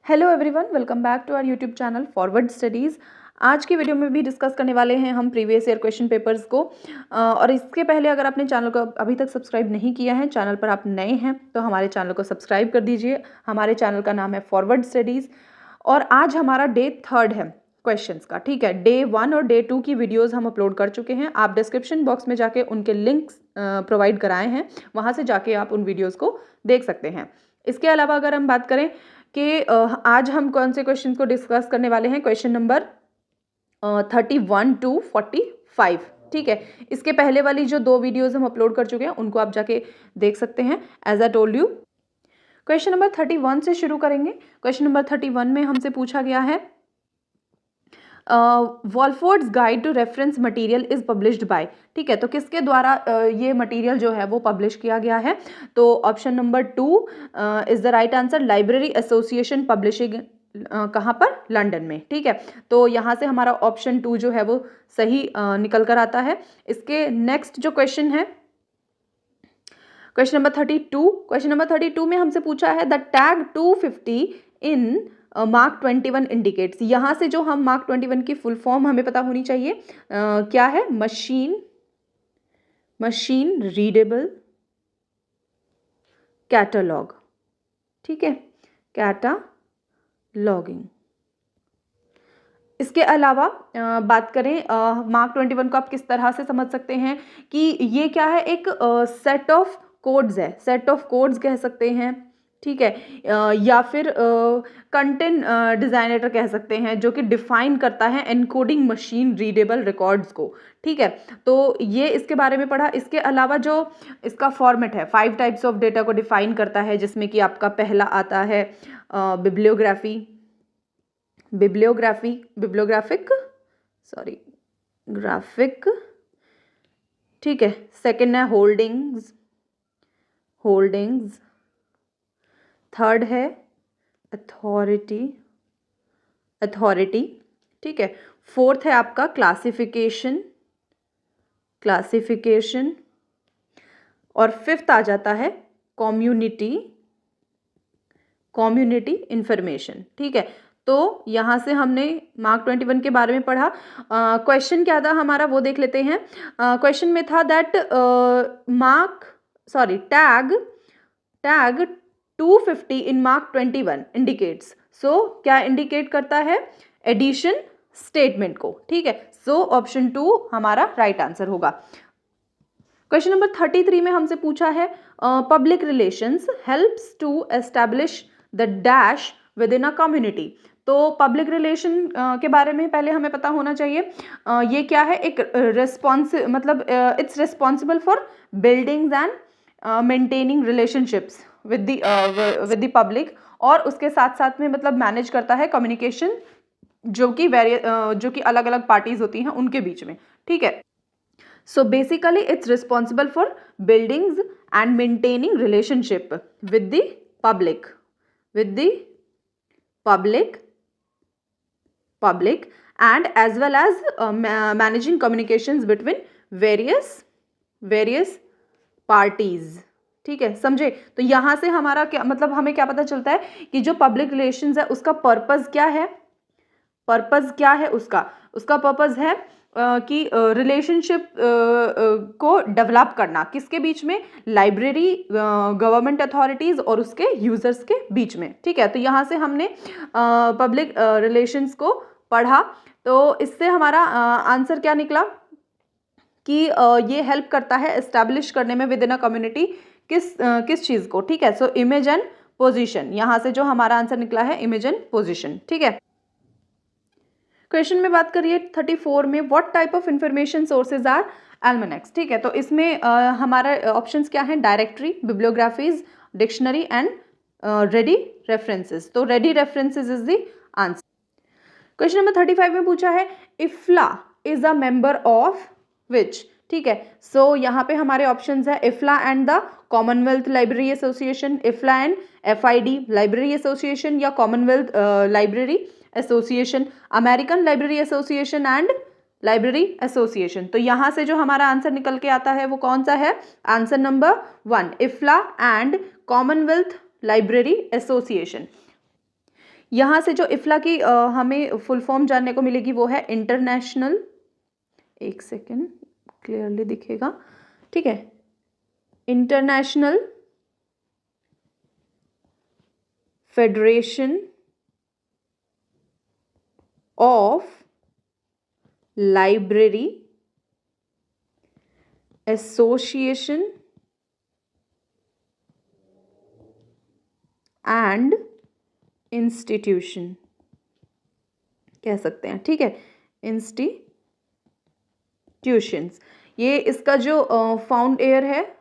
Hello everyone, welcome back to our YouTube channel forward studies. आज की video में भी डिस्कस करने वाले हैं हम प्रीवियस ईयर क्वेश्चन पेपर्स को। और इसके पहले अगर आपने चैनल को अभी तक सब्सक्राइब नहीं किया है, चैनल पर आप नए हैं तो हमारे चैनल को सब्सक्राइब कर दीजिए। हमारे चैनल का नाम है फॉरवर्ड स्टडीज़ और आज हमारा डे 3 है क्वेश्चंस का। ठीक है, डे 1 और डे 2 की वीडियोज़ हम अपलोड कर चुके हैं। आप डिस्क्रिप्शन बॉक्स में जाके उनके लिंक्स प्रोवाइड कराए हैं, वहाँ से जाके आप उन वीडियोज़ को देख सकते हैं। इसके अलावा अगर हम बात करें कि आज हम कौन से क्वेश्चन को डिस्कस करने वाले हैं, क्वेश्चन नंबर 31 to 45। ठीक है, इसके पहले वाली जो 2 वीडियोस हम अपलोड कर चुके हैं उनको आप जाके देख सकते हैं। As I told you, question number 31 से शुरू करेंगे। क्वेश्चन नंबर 31 में हमसे पूछा गया है Walford's guide to reference material is published by. ठीक है, तो किसके द्वारा ये मटेरियल जो है वो पब्लिश किया गया है? तो option number 2 is the right answer, library association publishing. कहाँ पर? लंदन में। ठीक है, तो यहाँ से हमारा ऑप्शन 2 जो है वो सही निकल कर आता है। इसके नेक्स्ट जो क्वेश्चन है, क्वेश्चन नंबर 32। क्वेश्चन नंबर 32 में हमसे पूछा है the tag 250 in mark 21 indicates. यहाँ से जो हम मार्क 21 की फुल फॉर्म हमें पता होनी चाहिए। क्या है? Machine readable catalogue. ठीक है, कैटालॉगिंग। इसके अलावा बात करें मार्क 21 को आप किस तरह से समझ सकते हैं कि ये क्या है? एक सेट ऑफ कोड्स है, सेट ऑफ कोड्स कह सकते हैं। ठीक है, या फिर कंटेंट डिजाइनर कह सकते हैं, जो कि डिफाइन करता है एनकोडिंग मशीन रीडेबल रिकॉर्ड्स को। ठीक है, तो ये इसके बारे में पढ़ा। इसके अलावा जो इसका फॉर्मेट है, 5 टाइप्स ऑफ डेटा को डिफाइन करता है, जिसमें कि आपका पहला आता है ग्राफिक। ठीक है, सेकंड है होल्डिंग्स। थर्ड है अथॉरिटी। ठीक है, फोर्थ है आपका क्लासिफिकेशन। और फिफ्थ आ जाता है कम्युनिटी इंफॉर्मेशन। ठीक है, तो यहाँ से हमने मार्क 21 के बारे में पढ़ा। क्वेश्चन क्या था हमारा वो देख लेते हैं। क्वेश्चन में था that tag 250 in mark 21 indicates. So क्या इंडिकेट करता है? एडिशन स्टेटमेंट को। ठीक है, सो ऑप्शन 2 हमारा राइट आंसर होगा। क्वेश्चन नंबर 33 में हमसे पूछा है public relations helps to establish the dash within a community. तो पब्लिक रिलेशन के बारे में पहले हमें पता होना चाहिए। ये क्या है? एक it's responsible for buildings and maintaining relationships with the public, और उसके साथ साथ में मतलब मैनेज करता है कम्युनिकेशन जो कि अलग अलग पार्टीज होती हैं उनके बीच में। ठीक है, so basically it's responsible for buildings and maintaining relationship with the public and as well as managing communications between various parties। ठीक है, समझे? तो यहाँ से हमारा क्या मतलब, हमें क्या पता चलता है कि जो पब्लिक रिलेशंस है उसका पर्पस क्या है? उसका पर्पस है कि रिलेशनशिप को डेवलप करना। किसके बीच में? लाइब्रेरी, गवर्नमेंट अथॉरिटीज़ और उसके यूज़र्स के बीच में। ठीक है, तो यहाँ से हमने पब्लिक रिलेशंस को पढ़ा। तो इससे हमारा आंसर क्या निकला कि ये हेल्प करता है एस्टैब्लिश करने में विद इन अ कम्युनिटी किस चीज़ को। ठीक है, सो इमेज एंड पोजिशन। यहाँ से जो हमारा आंसर निकला है इमेज एंड पोजिशन। ठीक है, क्वेश्चन में बात करिए 34 में, what type of information sources are almanacs. ठीक है, तो इसमें हमारा ऑप्शंस क्या हैं? Directory, bibliographies, dictionary and ready references. तो ready references is the answer. Question number 35 में पूछा है IFLA is a member of which. ठीक है, सो यहाँ पे हमारे ऑप्शंस है IFLA and the Commonwealth Library Association, IFLA and FID Library Association, या Commonwealth Library Association, American Library Association and library association. तो यहाँ से जो हमारा आंसर निकल के आता है वो कौन सा है? Answer number 1, IFLA and Commonwealth Library Association. यहाँ से जो इफ्ला की हमें फुल फॉर्म जानने को मिलेगी वो है इंटरनेशनल, एक सेकेंड क्लियरली दिखेगा, ठीक है, international federation of library Association and institution कह सकते हैं, ठीक है, इंस्टीट्यूशंस। ये इसका जो फाउंड ईयर है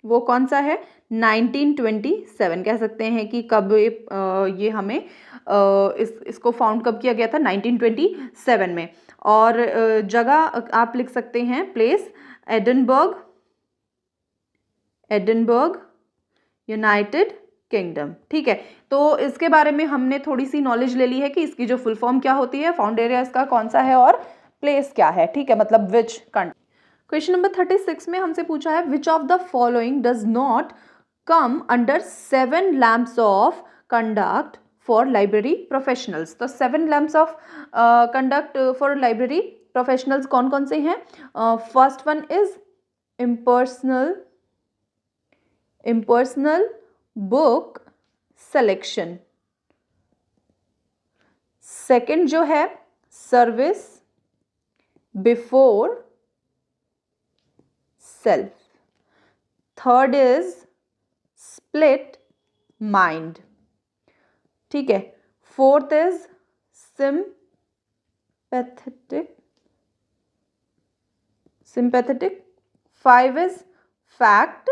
वो कौन सा है, 1927 कह सकते हैं कि कब ये हमें इसको फाउंड कब किया गया था, 1927 में। और जगह आप लिख सकते हैं प्लेस एडिनबर्ग यूनाइटेड किंगडम, ठीक है। तो इसके बारे में हमने थोड़ी सी नॉलेज ले ली है कि इसकी जो फुल फॉर्म क्या होती है, फाउंड एरिया इसका कौन सा है और प्लेस क्या है, ठीक है, मतलब विच कंट्री। क्वेश्चन नंबर 36 में हमसे पूछा है which of the following does not come under 7 lamps of conduct for library professionals. तो 7 lamps of conduct for library professionals कौन कौन से हैं। First one is impersonal book selection. Second जो है service before self. Third is split mind, ठीक है। Fourth is sympathetic। 5 is fact।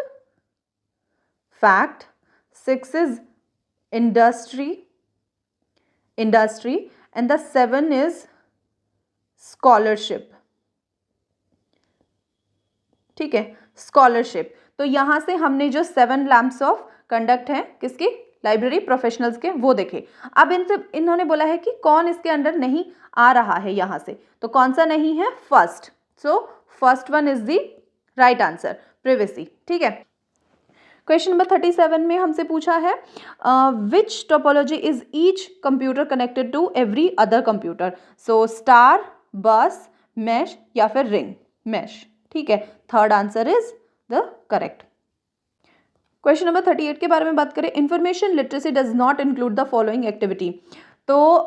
6 is industry and the 7 is scholarship, ठीक है, स्कॉलरशिप। तो यहाँ से हमने जो 7 लैम्प्स ऑफ कंडक्ट हैं किसके, लाइब्रेरी प्रोफेशनल्स के, वो देखे। अब इन्होंने बोला है कि कौन इसके अंडर नहीं आ रहा है यहाँ से, तो कौन सा नहीं है, first. So first one is the right answer, privacy, ठीक है। क्वेश्चन नंबर 37 में हमसे पूछा है which topology is each computer connected to every other computer. So star, bus, mesh या फिर रिंग, मैश, ठीक है। Third answer is the correct. Question number 38 के बारे में बात करें, information literacy does not include the following activity. तो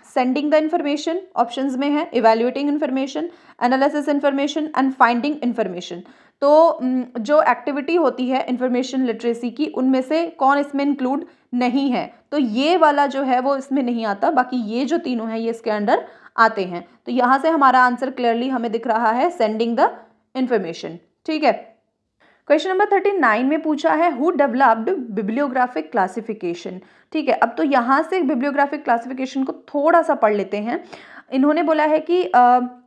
सेंडिंग द इंफॉर्मेशन ऑप्शंस में है, evaluating information, analysis information and finding information. तो जो एक्टिविटी होती है इंफॉर्मेशन लिटरेसी की, उनमें से कौन इसमें इंक्लूड नहीं है, तो ये वाला जो है वो इसमें नहीं आता, बाकी ये जो तीनों हैं ये इसके अंडर आते हैं। तो यहाँ से हमारा आंसर क्लियरली हमें दिख रहा है सेंडिंग द इंफॉर्मेशन, ठीक है। क्वेश्चन नंबर 39 में पूछा है हु डेवलप्ड बिब्लियोग्राफिक क्लासिफिकेशन, ठीक है। अब तो यहाँ से बिब्लियोग्राफिक क्लासिफिकेशन को थोड़ा सा पढ़ लेते हैं। इन्होंने बोला है कि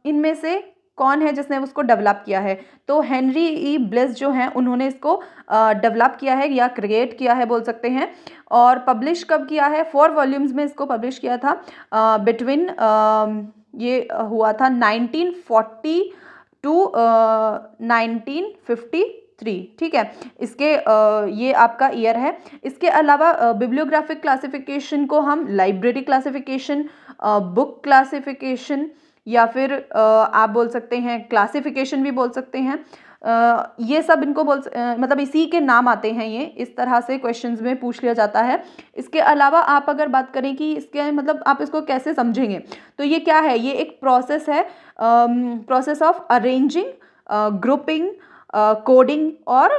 इनमें से कौन है जिसने उसको डेवलप किया है, तो हेनरी ई ब्लेस जो हैं उन्होंने इसको डेवलप किया है या क्रिएट किया है बोल सकते हैं। और पब्लिश कब किया है, 4 वॉल्यूम्स में इसको पब्लिश किया था बिटवीन ये हुआ था 1940 टू 1953, ठीक है। इसके ये आपका ईयर है। इसके अलावा बिब्लियोग्राफिक क्लासिफिकेशन को हम लाइब्रेरी क्लासिफिकेशन, बुक क्लासिफिकेशन या फिर आप बोल सकते हैं क्लासिफिकेशन भी बोल सकते हैं। ये सब इनको मतलब इसी के नाम आते हैं, ये इस तरह से क्वेश्चंस में पूछ लिया जाता है। इसके अलावा आप अगर बात करें कि इसके मतलब आप इसको कैसे समझेंगे, तो ये क्या है, ये एक प्रोसेस है, process of arranging, grouping, coding और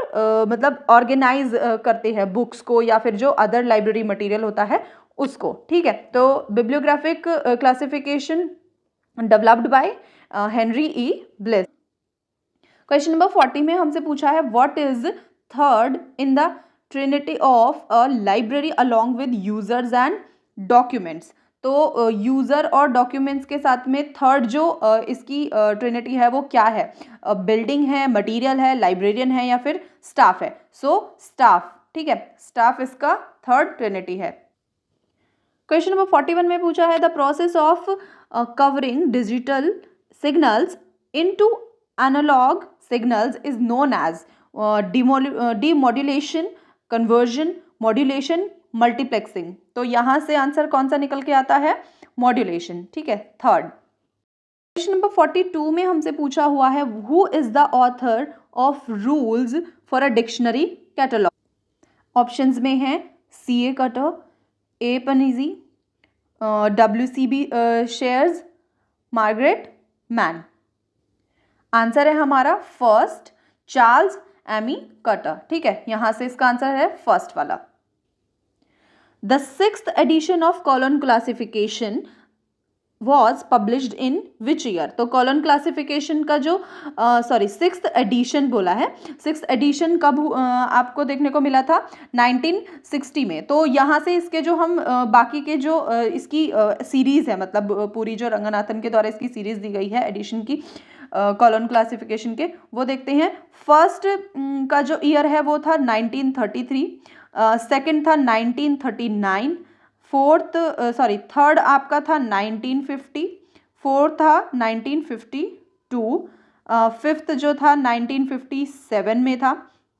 मतलब ऑर्गेनाइज करते हैं बुक्स को या फिर जो अदर लाइब्रेरी मटेरियल होता है उसको, ठीक है। तो bibliographic classification developed by Henry E bless. Question number 40 में हमसे पूछा है what is third in the Trinity of a library along with users and documents. तो यूज़र और डॉक्यूमेंट्स के साथ में थर्ड जो इसकी ट्रिनिटी है वो क्या है, बिल्डिंग है, मटेरियल है, लाइब्रेरियन है या फिर स्टाफ है। सो स्टाफ, ठीक है, स्टाफ इसका थर्ड ट्रिनिटी है। क्वेश्चन नंबर 41 में पूछा है the process of covering digital signals into analog signals is known as demodulation, conversion, modulation multiplexing. तो यहाँ से आंसर कौन सा निकल के आता है? मॉड्यूलेशन। ठीक है, थर्ड। क्वेश्चन नंबर 42 में हमसे पूछा हुआ है, who is the author of rules for a dictionary catalogue? Options में है C.A. Cutter, A. पनीजी, W.C.B. Shares, Margaret man. Answer है हमारा फर्स्ट, चार्ल्स एमी कटर। ठीक है, यहां से इसका आंसर है फर्स्ट वाला। The 6th edition of colon classification was published in which year? तो कॉलन क्लासिफिकेशन का जो 6th एडिशन बोला है, 6th एडिशन कब आपको देखने को मिला था? 1960 में। तो यहाँ से इसके जो हम बाकी के जो इसकी सीरीज़ है, मतलब पूरी जो रंगनाथन के द्वारा इसकी सीरीज़ दी गई है एडिशन की कॉलन क्लासिफिकेशन के, वो देखते हैं। फर्स्ट का जो ईयर है वो था 1933, सेकेंड था 1939, थर्ड आपका था 1950, फोर्थ था 1952, फिफ्थ जो था 1957 में था,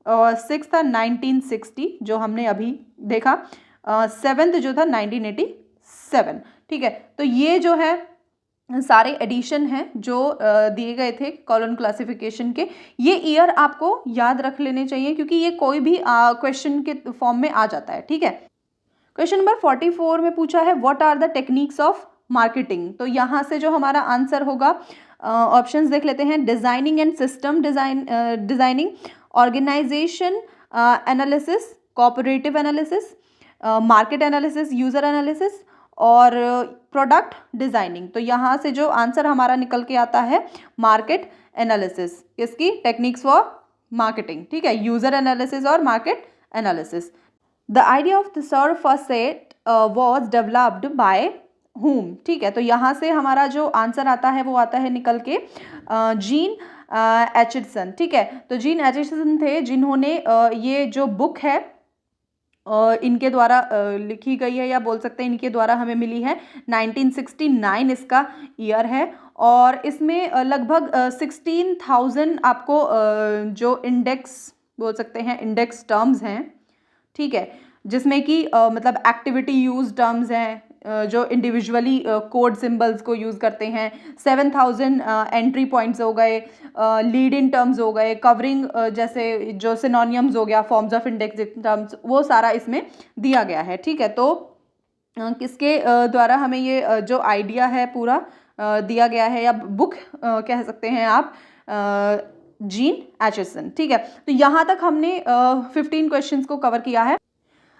और सिक्स था 1960 जो हमने अभी देखा, सेवेंथ जो था 1987। ठीक है, तो ये जो है सारे एडिशन हैं जो दिए गए थे कॉलन क्लासिफिकेशन के। ये ईयर आपको याद रख लेने चाहिए क्योंकि ये कोई भी क्वेश्चन के फॉर्म में आ जाता है। ठीक है, क्वेश्चन नंबर 44 में पूछा है, what are the techniques of marketing? तो यहाँ से जो हमारा आंसर होगा, ऑप्शंस देख लेते हैं। Designing and system designing, organization analysis, cooperative analysis, market analysis, user analysis और प्रोडक्ट डिजाइनिंग। तो यहाँ से जो आंसर हमारा निकल के आता है मार्केट एनालिसिस, किसकी? Techniques for marketing. ठीक है, यूजर एनालिसिस और market analysis. The idea of the serve faucet was developed by whom? ठीक है, तो यहाँ से हमारा जो आंसर आता है वो आता है निकल के जीन एचिसन। ठीक है, तो जीन एचिसन थे जिन्होंने ये जो बुक है इनके द्वारा लिखी गई है, या बोल सकते हैं इनके द्वारा हमें मिली है। 1969 इसका ईयर है और इसमें लगभग 16,000 आपको जो इंडेक्स बोल सकते हैं, इंडेक्स टर्म्स हैं। ठीक है, जिसमें कि मतलब एक्टिविटी यूज टर्म्स हैं जो इंडिविजुअली कोड सिंबल्स को यूज़ करते हैं। 7,000 एंट्री पॉइंट्स हो गए, लीड इन टर्म्स हो गए, कवरिंग जैसे जो सिनोनियम्स हो गया, फॉर्म्स ऑफ इंडेक्स टर्म्स, वो सारा इसमें दिया गया है। ठीक है, तो किसके द्वारा हमें ये जो आइडिया है पूरा दिया गया है, या बुक कह सकते हैं आप, जीन एचिसन। ठीक है, तो यहाँ तक हमने 15 क्वेश्चंस को कवर किया है।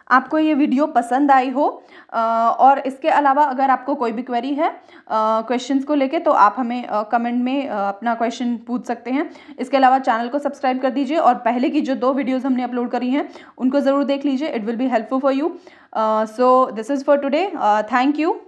आपको ये वीडियो पसंद आई हो और इसके अलावा अगर आपको कोई भी क्वेरी है क्वेश्चंस को लेके, तो आप हमें कमेंट में अपना क्वेश्चन पूछ सकते हैं। इसके अलावा चैनल को सब्सक्राइब कर दीजिए और पहले की जो 2 वीडियोस हमने अपलोड करी हैं उनको ज़रूर देख लीजिए। It will be helpful for you. So this is for today. Thank you.